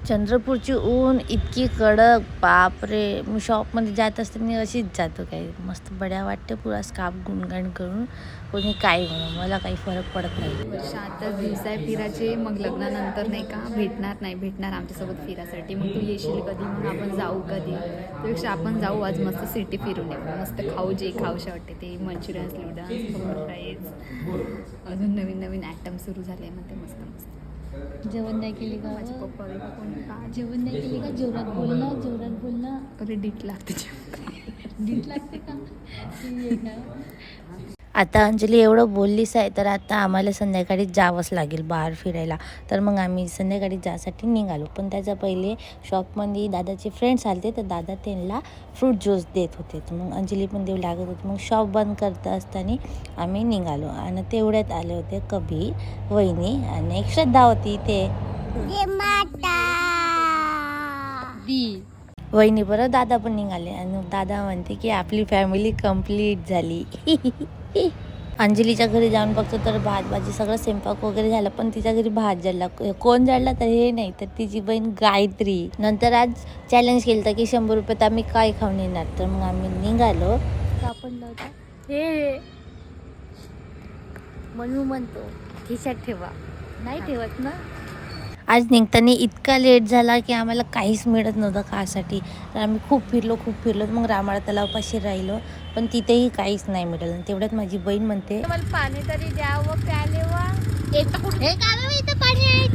चंद्रपूरची ऊन इतकी कडक, बापरे. मी शॉपमध्ये जात असताना अशीच जातो, काही मस्त बड्या वाटते, पुरा स्कार्फ गुणगाण करून. कोणी काय म्हणून मला काही फरक पडत नाही. वर्षातच दिवस आहे फिरायचे, मग लग्नानंतर नाही का भेटणार आमच्यासोबत फिरासाठी. मग तू येशील कधी, मग आपण जाऊ कधी. त्यापेक्षा आपण जाऊ आज, मस्त सिटी फिरून येऊ, मस्त खाऊ, जे खाऊशा वाटते ते, मंचुरियन्स, नूडल्स, फ्राईज, अजून नवीन नवीन ॲटम सुरू झाले म्हणते, मस्त मस्त. जेवण नाही केली का? माझे पप्पा बिप्पा कोणी का जेवण नाही केली का? जोरात बोलणं. अरे डीट लागते डीट लागते का? आता अंजली एवढं बोललीच आहे, तर आता आम्हाला संध्याकाळी जावंच लागेल बाहेर फिरायला. तर मग आम्ही संध्याकाळी जासाठी निघालो. पण त्याच्या पहिले शॉपमध्ये दादाचे फ्रेंड्स आले, तर दादा त्यांना फ्रूट ज्यूस देत होते. तर मग अंजली पण देऊ लागत होती. मग शॉप बंद करत असताना आम्ही निघालो. आणि तेवढ्यात आले होते कबीर, वहिनी आणि एक श्रद्धा होती. ते वहिनी बरं दादा पण निघाले. आणि दादा म्हणते की आपली फॅमिली कंप्लीट झाली. अंजलीच्या घरी जाऊन बघतो तर भात भाजी सगळं स्वयंपाक वगैरे झालं, पण तिच्या घरी भात जळला. कोण जळला तर हे नाही, तर तिची बहीण गायत्री. नंतर आज चॅलेंज केलं तर की 100 रुपयात आम्ही काय खाऊन येणार. तर मग आम्ही निघालो. सापडलं होता हे म्हणतो खिशात ठेवा, नाही ठेवत ना. आज निघताना इतका लेट झाला की आम्हाला काहीच मिळत नव्हतं खासाठी. तर आम्ही खूप फिरलो. मग रामाळा तलावापाशी राहिलो, पण तिथेही काहीच नाही मिळालं. तेवढ्यात माझी बहीण म्हणते, मला पाणी तरी द्यावं प्याले वा. इथं कुठे पाणी आहे?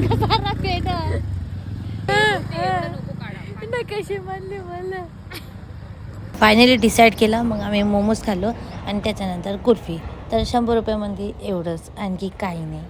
कसे म्हणले मला. फायनली डिसाईड केला. मग आम्ही मोमोज खाल्लो आणि त्याच्यानंतर कुल्फी. तर 100 रुपयामध्ये एवढंच, आणखी काही नाही.